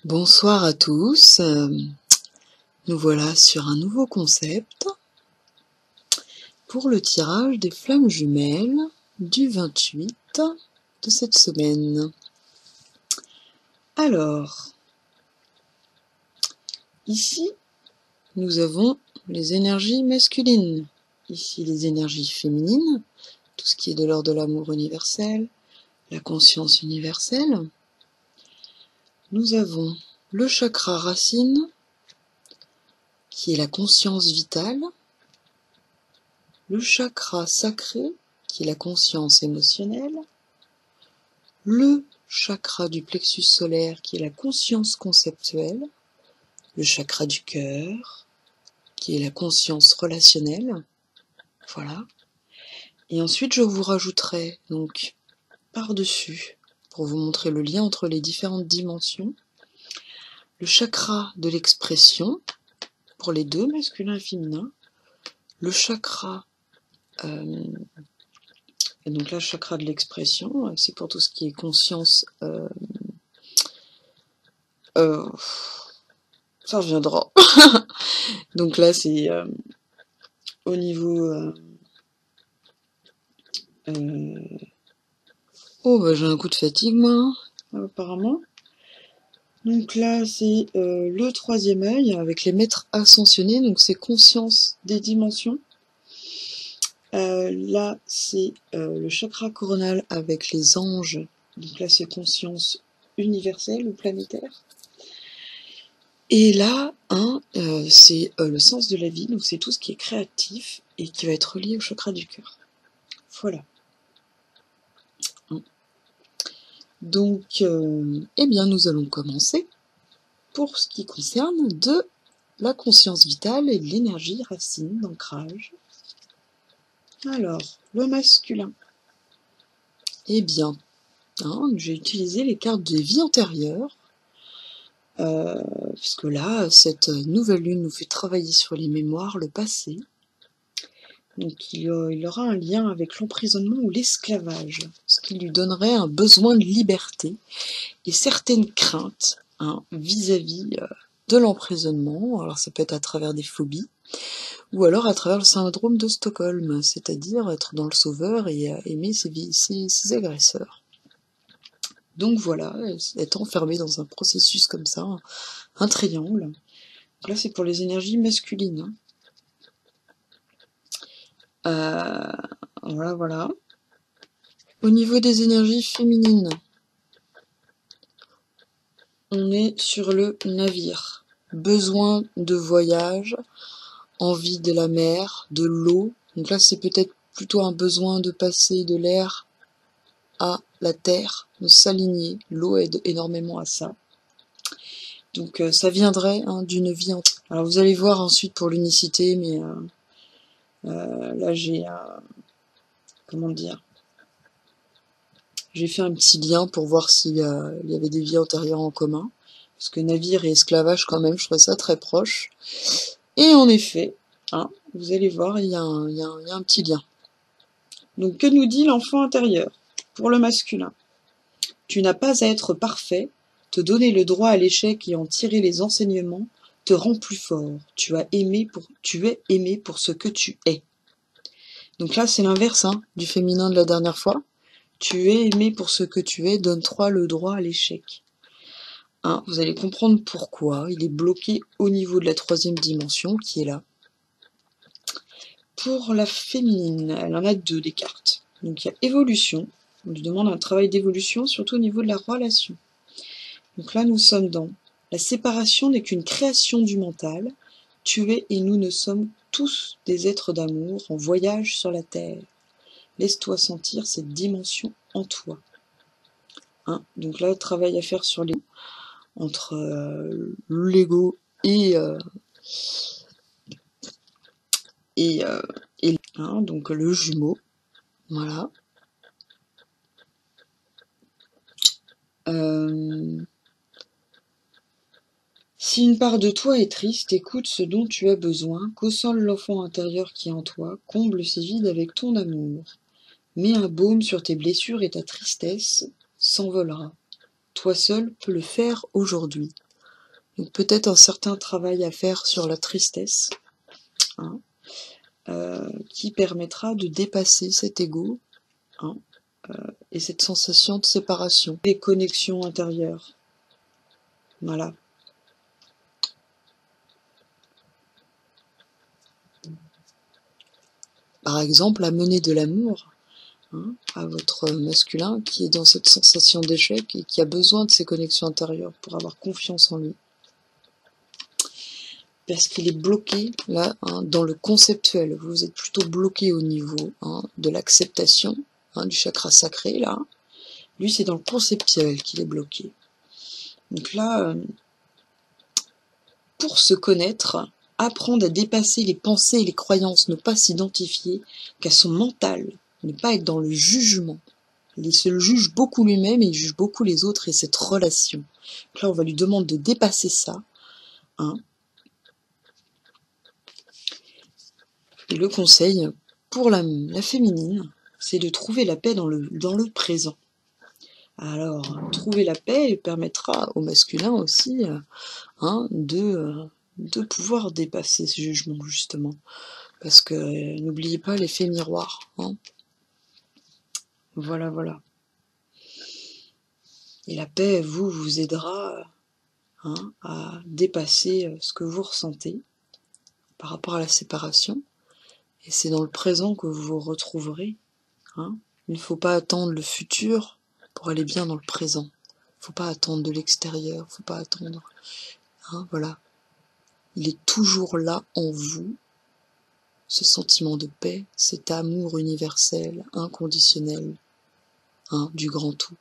Bonsoir à tous, nous voilà sur un nouveau concept pour le tirage des flammes jumelles du 28 de cette semaine. Alors, ici nous avons les énergies masculines, ici les énergies féminines, tout ce qui est de l'ordre de l'amour universel, la conscience universelle. Nous avons le chakra racine, qui est la conscience vitale, le chakra sacré, qui est la conscience émotionnelle, le chakra du plexus solaire, qui est la conscience conceptuelle, le chakra du cœur, qui est la conscience relationnelle, voilà. Et ensuite, je vous rajouterai donc par-dessus, pour vous montrer le lien entre les différentes dimensions, le chakra de l'expression, pour les deux, masculin et féminin, le chakra, et donc là, le chakra de l'expression, c'est pour tout ce qui est conscience, ça reviendra. Donc là, c'est au niveau... Oh, bah j'ai un coup de fatigue, moi, apparemment. Donc là, c'est le troisième œil avec les maîtres ascensionnés, donc c'est conscience des dimensions. Là, c'est le chakra coronal avec les anges, donc là, c'est conscience universelle ou planétaire. Et là, c'est le sens de la vie, donc c'est tout ce qui est créatif et qui va être relié au chakra du cœur. Voilà. Donc, eh bien, nous allons commencer pour ce qui concerne de la conscience vitale et de l'énergie racine d'ancrage. Alors, le masculin. Eh bien, j'ai utilisé les cartes de vie antérieure, parce que là, cette nouvelle lune nous fait travailler sur les mémoires, le passé. Donc il aura un lien avec l'emprisonnement ou l'esclavage, ce qui lui donnerait un besoin de liberté et certaines craintes vis-à-vis de l'emprisonnement. Alors ça peut être à travers des phobies, ou alors à travers le syndrome de Stockholm, c'est-à-dire être dans le sauveur et aimer ses agresseurs. Donc voilà, être enfermé dans un processus comme ça, un triangle. Donc là c'est pour les énergies masculines. Voilà. Au niveau des énergies féminines, on est sur le navire. Besoin de voyage, envie de la mer, de l'eau. Donc là, c'est peut-être plutôt un besoin de passer de l'air à la terre, de s'aligner. L'eau aide énormément à ça. Donc ça viendrait d'une vie entière. Alors vous allez voir ensuite pour l'unicité, mais là j'ai comment dire, j'ai fait un petit lien pour voir s'il y avait des vies antérieures en commun, parce que navire et esclavage quand même, je trouvais ça très proche. Et en effet, vous allez voir, il y a un petit lien. Donc que nous dit l'enfant intérieur pour le masculin? Tu n'as pas à être parfait, te donner le droit à l'échec et en tirer les enseignements te rend plus fort. Tu es aimé pour ce que tu es. Donc là, c'est l'inverse du féminin de la dernière fois. Tu es aimé pour ce que tu es, donne-toi le droit à l'échec. Vous allez comprendre pourquoi. Il est bloqué au niveau de la troisième dimension, qui est là. Pour la féminine, elle en a deux des cartes. Donc il y a évolution. On lui demande un travail d'évolution, surtout au niveau de la relation. Donc là, nous sommes dans la séparation n'est qu'une création du mental. Tu es et nous ne sommes tous des êtres d'amour en voyage sur la terre. Laisse-toi sentir cette dimension en toi. Donc là, travail à faire sur les entre l'ego et donc le jumeau. Voilà. Si une part de toi est triste, écoute ce dont tu as besoin, console l'enfant intérieur qui est en toi, comble ces vides avec ton amour. Mets un baume sur tes blessures et ta tristesse s'envolera. Toi seul peux le faire aujourd'hui. Donc peut-être un certain travail à faire sur la tristesse, hein, qui permettra de dépasser cet ego, hein, et cette sensation de séparation, des connexions intérieures. Voilà. Par exemple, amener de l'amour, hein, à votre masculin qui est dans cette sensation d'échec et qui a besoin de ces connexions intérieures pour avoir confiance en lui. Parce qu'il est bloqué là, hein, dans le conceptuel. Vous êtes plutôt bloqué au niveau, hein, de l'acceptation, hein, du chakra sacré là. Lui, c'est dans le conceptuel qu'il est bloqué. Donc là, pour se connaître, apprendre à dépasser les pensées et les croyances, ne pas s'identifier qu'à son mental, ne pas être dans le jugement. Il se juge beaucoup lui-même et il juge beaucoup les autres et cette relation. Donc là, on va lui demander de dépasser ça, hein. Et le conseil pour la féminine, c'est de trouver la paix dans le présent. Alors, trouver la paix permettra au masculin aussi, hein, de pouvoir dépasser ce jugement, justement. Parce que n'oubliez pas l'effet miroir, hein. Voilà, voilà. Et la paix, vous aidera, hein, à dépasser ce que vous ressentez par rapport à la séparation. Et c'est dans le présent que vous vous retrouverez, hein. Il ne faut pas attendre le futur pour aller bien dans le présent. Il ne faut pas attendre de l'extérieur, il ne faut pas attendre, hein, voilà. Il est toujours là en vous, ce sentiment de paix, cet amour universel, inconditionnel, hein, du grand tout.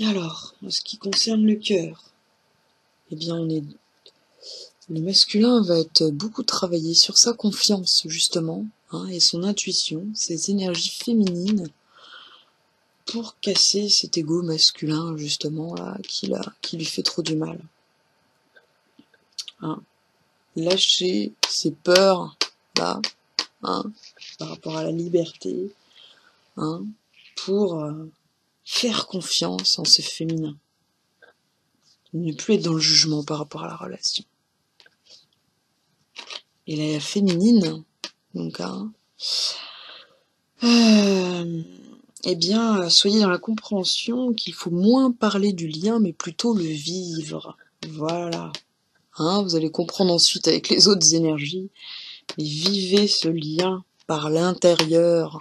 Alors, en ce qui concerne le cœur, eh bien le masculin va être beaucoup travaillé sur sa confiance, justement, hein, et son intuition, ses énergies féminines, pour casser cet ego masculin, justement, là, qui lui fait trop du mal. Hein. Lâcher ses peurs, là, hein, par rapport à la liberté, hein, pour faire confiance en ce féminin. Ne plus être dans le jugement par rapport à la relation. Et la féminine, donc, hein, eh bien, soyez dans la compréhension qu'il faut moins parler du lien, mais plutôt le vivre. Voilà. Hein, vous allez comprendre ensuite avec les autres énergies. Mais vivez ce lien par l'intérieur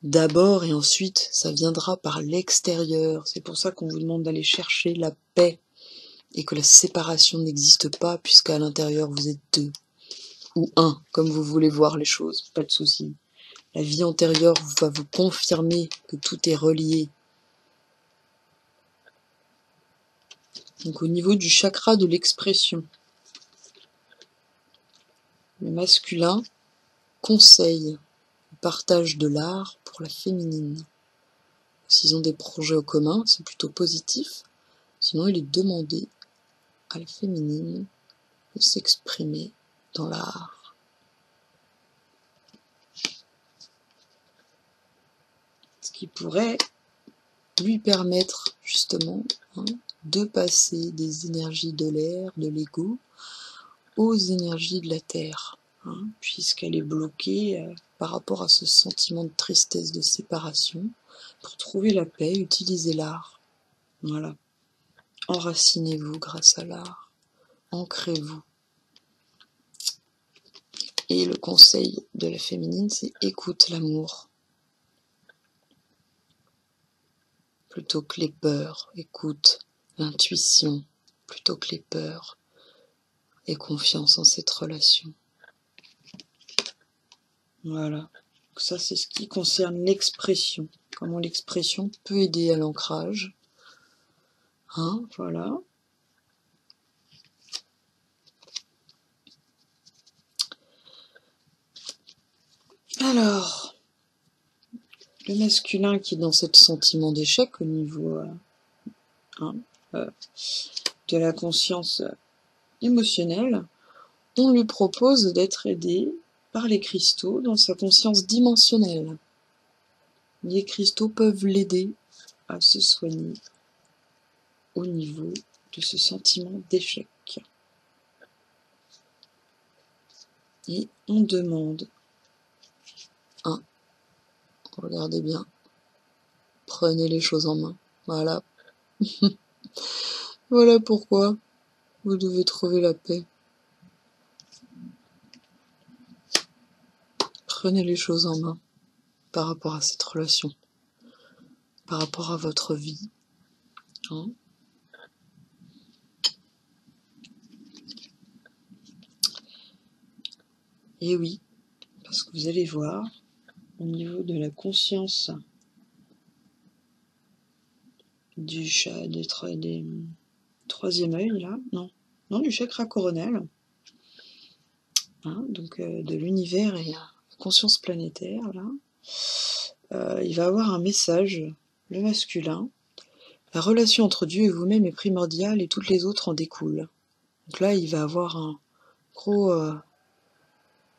d'abord et ensuite ça viendra par l'extérieur. C'est pour ça qu'on vous demande d'aller chercher la paix et que la séparation n'existe pas puisqu'à l'intérieur vous êtes deux ou un, comme vous voulez voir les choses, pas de souci. La vie antérieure va vous confirmer que tout est relié. Donc au niveau du chakra de l'expression, le masculin conseille le partage de l'art pour la féminine. S'ils ont des projets en commun, c'est plutôt positif. Sinon, il est demandé à la féminine de s'exprimer dans l'art. Ce qui pourrait lui permettre, justement, hein, de passer des énergies de l'air, de l'ego, aux énergies de la terre, hein, puisqu'elle est bloquée par rapport à ce sentiment de tristesse, de séparation. Pour trouver la paix, utilisez l'art. Voilà. Enracinez-vous grâce à l'art. Ancrez-vous. Et le conseil de la féminine, c'est écoute l'amour. Plutôt que les peurs, écoute l'intuition, plutôt que les peurs. Et confiance en cette relation. Voilà. Donc ça, c'est ce qui concerne l'expression. Comment l'expression peut aider à l'ancrage. Hein, voilà. Alors, le masculin qui est dans ce sentiment d'échec au niveau de la conscience émotionnelle, on lui propose d'être aidé par les cristaux dans sa conscience dimensionnelle. Les cristaux peuvent l'aider à se soigner au niveau de ce sentiment d'échec. Et on demande, regardez bien, prenez les choses en main. Voilà. Voilà pourquoi vous devez trouver la paix. Prenez les choses en main par rapport à cette relation, par rapport à votre vie. Et oui, parce que vous allez voir, au niveau de la conscience du troisième œil, là, non, du chakra coronal, donc de l'univers et la conscience planétaire, là, il va avoir un message, le masculin. La relation entre Dieu et vous-même est primordiale et toutes les autres en découlent. Donc là, il va avoir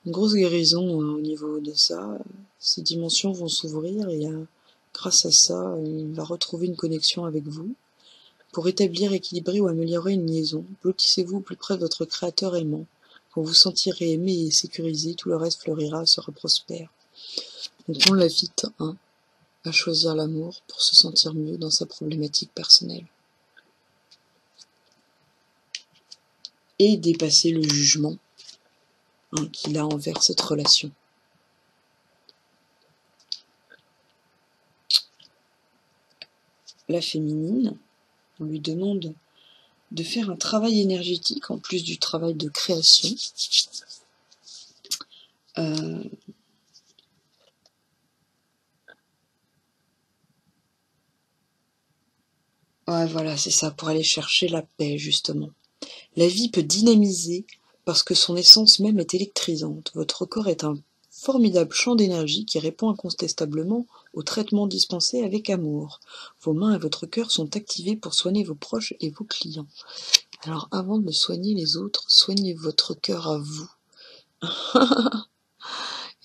une grosse guérison au niveau de ça. Ces dimensions vont s'ouvrir et grâce à ça, il va retrouver une connexion avec vous. Pour établir, équilibrer ou améliorer une liaison, blottissez-vous au plus près de votre créateur aimant. Quand vous sentirez aimé et sécurisé, tout le reste fleurira, sera prospère. Donc on l'invite à choisir l'amour pour se sentir mieux dans sa problématique personnelle. Et dépasser le jugement qu'il a envers cette relation. La féminine, on lui demande de faire un travail énergétique en plus du travail de création. Ouais, voilà, c'est ça, pour aller chercher la paix, justement. La vie peut dynamiser parce que son essence même est électrisante. Votre corps est un formidable champ d'énergie qui répond incontestablement au traitement dispensé avec amour. Vos mains et votre cœur sont activés pour soigner vos proches et vos clients. Alors avant de soigner les autres, soignez votre cœur à vous.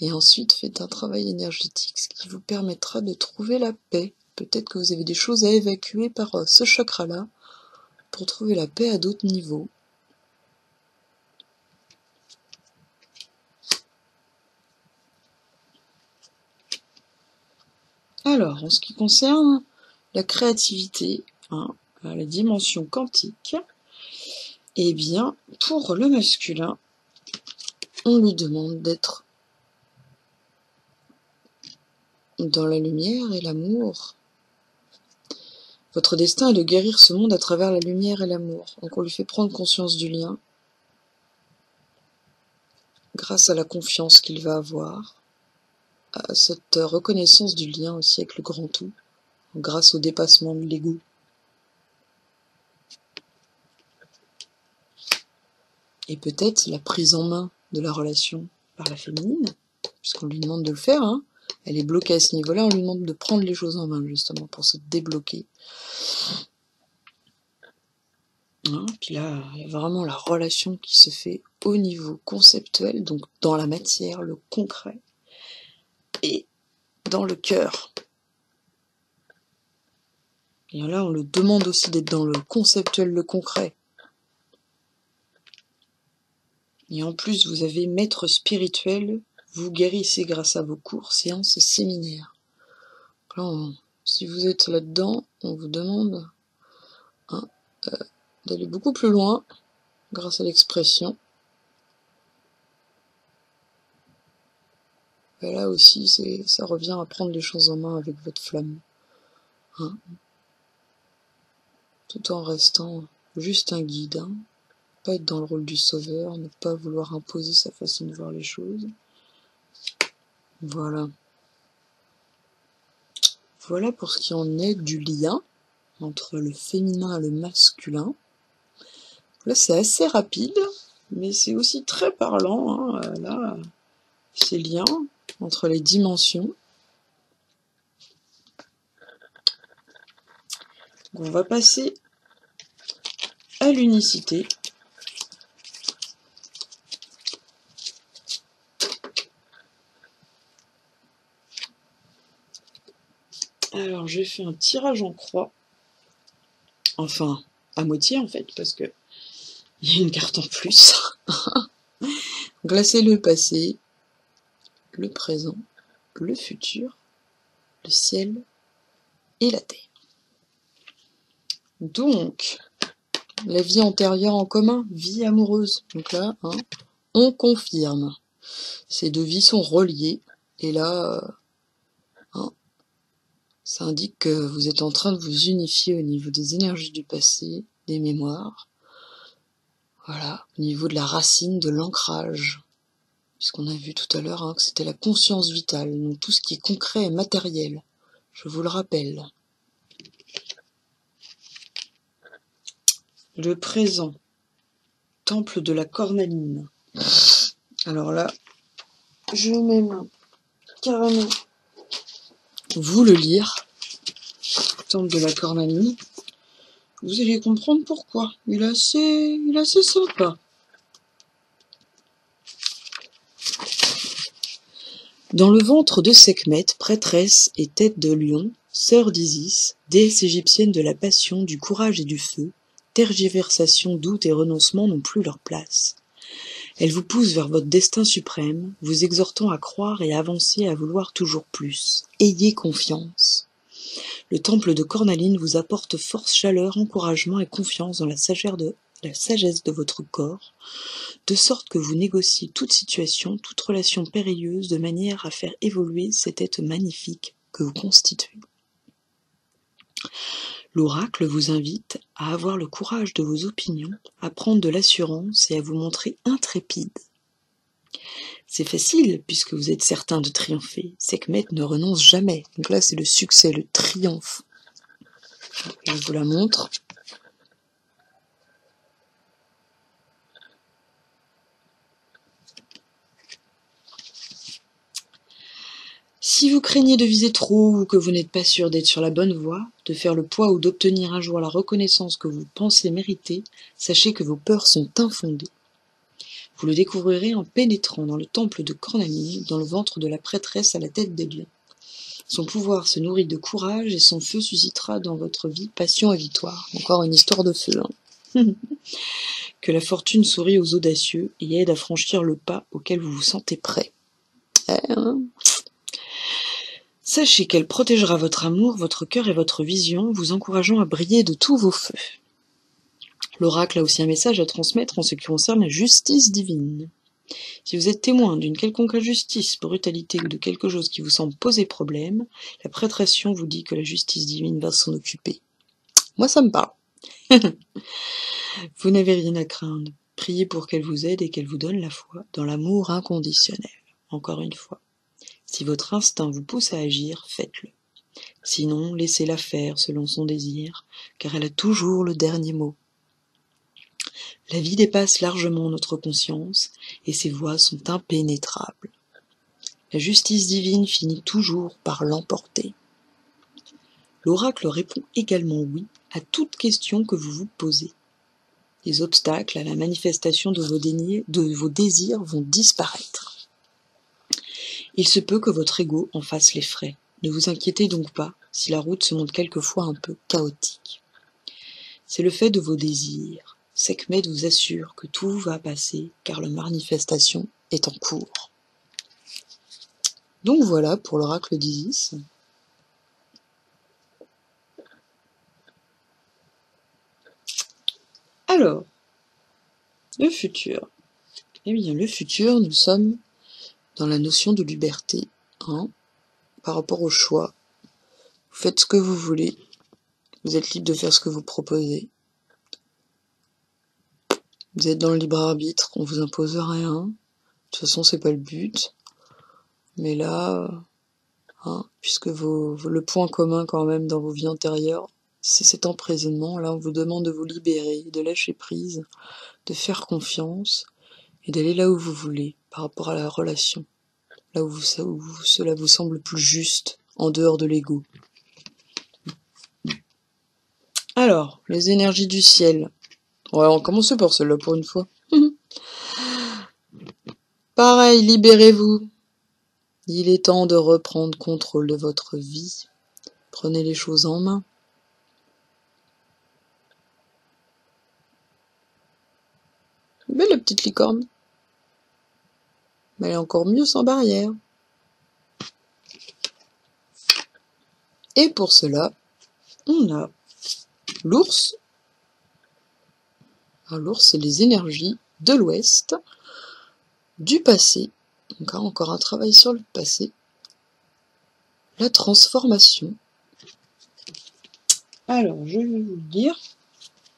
Et ensuite, faites un travail énergétique, ce qui vous permettra de trouver la paix. Peut-être que vous avez des choses à évacuer par ce chakra-là pour trouver la paix à d'autres niveaux. Alors, en ce qui concerne la créativité, la dimension quantique, eh bien, pour le masculin, on lui demande d'être dans la lumière et l'amour. Votre destin est de guérir ce monde à travers la lumière et l'amour. Donc on lui fait prendre conscience du lien grâce à la confiance qu'il va avoir, à cette reconnaissance du lien aussi avec le grand tout, grâce au dépassement de l'ego. Et peut-être la prise en main de la relation par la féminine, puisqu'on lui demande de le faire, elle est bloquée à ce niveau-là, on lui demande de prendre les choses en main, justement, pour se débloquer. Puis là, il y a vraiment la relation qui se fait au niveau conceptuel, donc dans la matière, le concret, et dans le cœur. Et là, on le demande aussi d'être dans le conceptuel, le concret. Et en plus, vous avez maître spirituel, vous guérissez grâce à vos cours, séances et séminaires. Là, si vous êtes là-dedans, on vous demande d'aller beaucoup plus loin grâce à l'expression. Et là aussi, ça revient à prendre les choses en main avec votre flamme. Tout en restant juste un guide. Pas être dans le rôle du sauveur, ne pas vouloir imposer sa façon de voir les choses. Voilà. Voilà pour ce qui en est du lien entre le féminin et le masculin. Là, c'est assez rapide, mais c'est aussi très parlant, là, ces liens entre les dimensions. On va passer à l'unicité. Alors, j'ai fait un tirage en croix. Enfin, à moitié en fait, parce que il y a une carte en plus. Donc là, c'est le passé, le présent, le futur, le ciel et la terre. Donc, la vie antérieure en commun, vie amoureuse. Donc là, hein, on confirme. Ces deux vies sont reliées. Et là, hein, ça indique que vous êtes en train de vous unifier au niveau des énergies du passé, des mémoires. Voilà, au niveau de la racine, de l'ancrage. Puisqu'on a vu tout à l'heure que c'était la conscience vitale, donc tout ce qui est concret et matériel. Je vous le rappelle. Le présent. Temple de la cornaline. Alors là, je vais même carrément vous le lire. Temple de la cornaline. Vous allez comprendre pourquoi. Il est assez sympa. Dans le ventre de Sekhmet, prêtresse et tête de lion, sœur d'Isis, déesse égyptienne de la passion, du courage et du feu, tergiversation, doute et renoncement n'ont plus leur place. Elle vous pousse vers votre destin suprême, vous exhortant à croire et à avancer, à vouloir toujours plus. Ayez confiance. Le temple de Cornaline vous apporte force, chaleur, encouragement et confiance dans la sagesse de votre corps, de sorte que vous négociez toute situation, toute relation périlleuse, de manière à faire évoluer cet être magnifique que vous constituez. L'oracle vous invite à avoir le courage de vos opinions, à prendre de l'assurance et à vous montrer intrépide. C'est facile, puisque vous êtes certain de triompher. Sekhmet ne renonce jamais. Donc là, c'est le succès, le triomphe. Je vous la montre. Si vous craignez de viser trop ou que vous n'êtes pas sûr d'être sur la bonne voie, de faire le poids ou d'obtenir un jour la reconnaissance que vous pensez mériter, sachez que vos peurs sont infondées. Vous le découvrirez en pénétrant dans le temple de Cornaline, dans le ventre de la prêtresse à la tête des lions. Son pouvoir se nourrit de courage et son feu suscitera dans votre vie passion et victoire. Encore une histoire de feu. Que la fortune sourit aux audacieux et aide à franchir le pas auquel vous vous sentez prêt. Sachez qu'elle protégera votre amour, votre cœur et votre vision, vous encourageant à briller de tous vos feux. L'oracle a aussi un message à transmettre en ce qui concerne la justice divine. Si vous êtes témoin d'une quelconque injustice, brutalité ou de quelque chose qui vous semble poser problème, la prêtresse vous dit que la justice divine va s'en occuper. Moi, ça me parle. Vous n'avez rien à craindre. Priez pour qu'elle vous aide et qu'elle vous donne la foi dans l'amour inconditionnel. Encore une fois. Si votre instinct vous pousse à agir, faites-le. Sinon, laissez-la faire selon son désir, car elle a toujours le dernier mot. La vie dépasse largement notre conscience, et ses voies sont impénétrables. La justice divine finit toujours par l'emporter. L'oracle répond également oui à toute question que vous vous posez. Les obstacles à la manifestation de vos désirs vont disparaître. Il se peut que votre ego en fasse les frais. Ne vous inquiétez donc pas si la route se montre quelquefois un peu chaotique. C'est le fait de vos désirs. Sekhmet vous assure que tout va passer car la manifestation est en cours. Donc voilà pour l'oracle d'Isis. Alors, le futur. Eh bien, le futur, nous sommes dans la notion de liberté, par rapport au choix. Vous faites ce que vous voulez. Vous êtes libre de faire ce que vous proposez. Vous êtes dans le libre arbitre, on vous impose rien. De toute façon, c'est pas le but. Mais là, puisque le point commun quand même dans vos vies antérieures, c'est cet emprisonnement. Là, on vous demande de vous libérer, de lâcher prise, de faire confiance et d'aller là où vous voulez par rapport à la relation. Là où cela vous semble plus juste, en dehors de l'ego. Alors, les énergies du ciel. Ouais, on commence par celle-là pour une fois. Pareil, libérez-vous. Il est temps de reprendre contrôle de votre vie. Prenez les choses en main. Belle la petite licorne. Mais elle est encore mieux sans barrière. Et pour cela, on a l'ours. Alors l'ours, c'est les énergies de l'Ouest, du passé. Donc là, encore un travail sur le passé. La transformation. Alors, je vais vous le dire,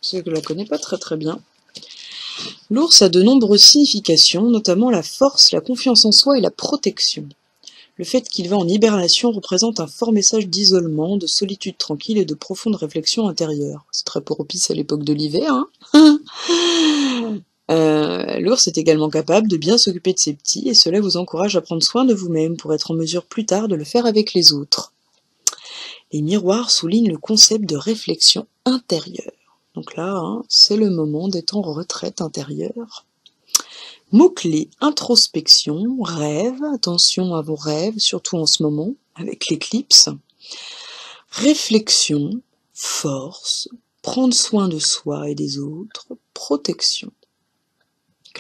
parce que je ne la connais pas très bien. L'ours a de nombreuses significations, notamment la force, la confiance en soi et la protection. Le fait qu'il va en hibernation représente un fort message d'isolement, de solitude tranquille et de profonde réflexion intérieure. C'est très propice à l'époque de l'hiver, hein. L'ours est également capable de bien s'occuper de ses petits et cela vous encourage à prendre soin de vous-même pour être en mesure plus tard de le faire avec les autres. Les miroirs soulignent le concept de réflexion intérieure. Donc là, hein, c'est le moment d'être en retraite intérieure. Mots-clés, introspection, rêve, attention à vos rêves, surtout en ce moment, avec l'éclipse. Réflexion, force, prendre soin de soi et des autres, protection.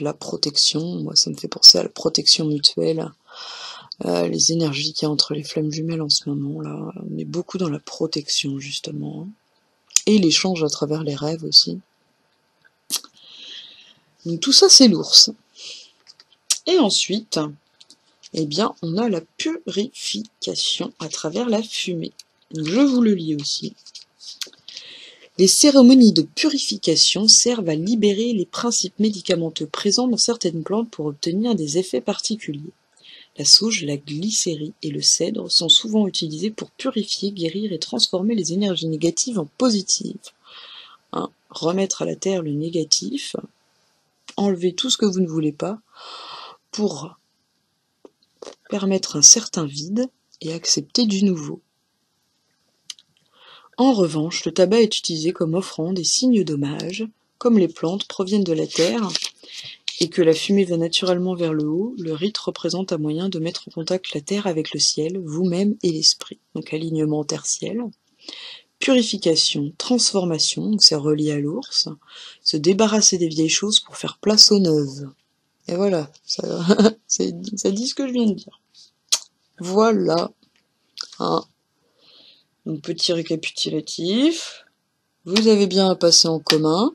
La protection, moi ça me fait penser à la protection mutuelle, les énergies qu'il y a entre les flammes jumelles en ce moment, là, on est beaucoup dans la protection justement, et l'échange à travers les rêves aussi. Donc tout ça c'est l'ours. Et ensuite, eh bien, on a la purification à travers la fumée. Donc, je vous le lis aussi. Les cérémonies de purification servent à libérer les principes médicamenteux présents dans certaines plantes pour obtenir des effets particuliers. La sauge, la glycérie et le cèdre sont souvent utilisés pour purifier, guérir et transformer les énergies négatives en positives. Hein, remettre à la terre le négatif, enlever tout ce que vous ne voulez pas pour permettre un certain vide et accepter du nouveau. En revanche, le tabac est utilisé comme offrande et signe d'hommage. Comme les plantes proviennent de la terre et que la fumée va naturellement vers le haut, le rite représente un moyen de mettre en contact la terre avec le ciel, vous-même et l'esprit. Donc alignement terre-ciel. Purification, transformation, donc c'est relié à l'ours. Se débarrasser des vieilles choses pour faire place aux neuves. Et voilà, ça dit ce que je viens de dire. Voilà. Hein. Donc petit récapitulatif. Vous avez bien un passé en commun,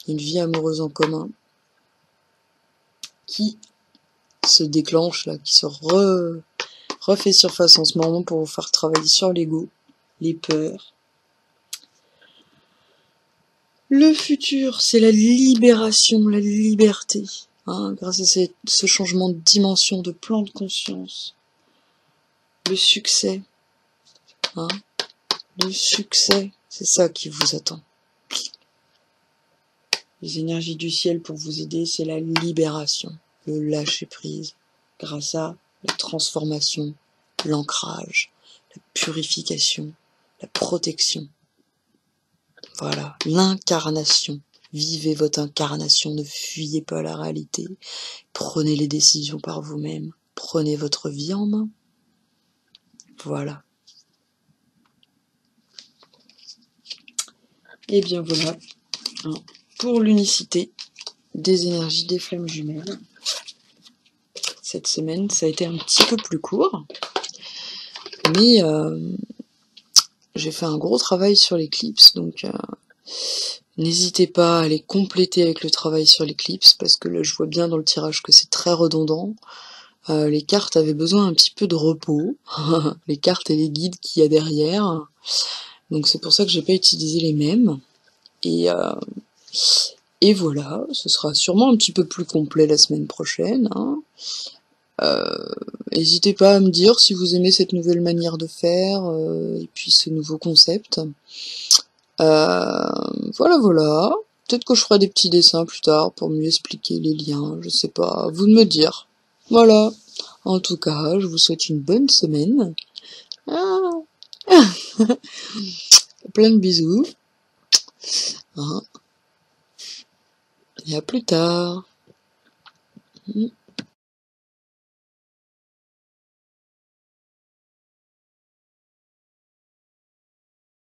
une vie amoureuse en commun, qui se déclenche là, qui se refait surface en ce moment pour vous faire travailler sur l'ego, les peurs. Le futur, c'est la libération, la liberté, hein, grâce à ce changement de dimension, de plan de conscience. Le succès, hein, le succès, c'est ça qui vous attend. Les énergies du ciel pour vous aider, c'est la libération, le lâcher-prise, grâce à la transformation, l'ancrage, la purification, la protection. Voilà, l'incarnation. Vivez votre incarnation, ne fuyez pas la réalité. Prenez les décisions par vous-même. Prenez votre vie en main. Voilà. Et bien voilà, hein, pour l'unicité des énergies des flammes jumelles. Cette semaine, ça a été un petit peu plus court, mais j'ai fait un gros travail sur l'éclipse, donc n'hésitez pas à aller compléter avec le travail sur l'éclipse, parce que là je vois bien dans le tirage que c'est très redondant. Les cartes avaient besoin un petit peu de repos, les cartes et les guides qu'il y a derrière, donc c'est pour ça que j'ai pas utilisé les mêmes, et voilà, ce sera sûrement un petit peu plus complet la semaine prochaine, hein. N'hésitez pas à me dire si vous aimez cette nouvelle manière de faire, et puis ce nouveau concept. Voilà. Peut-être que je ferai des petits dessins plus tard pour mieux expliquer les liens, je sais pas, à vous de me dire. Voilà. En tout cas, je vous souhaite une bonne semaine. Ah. Plein de bisous. Hein. Et à plus tard.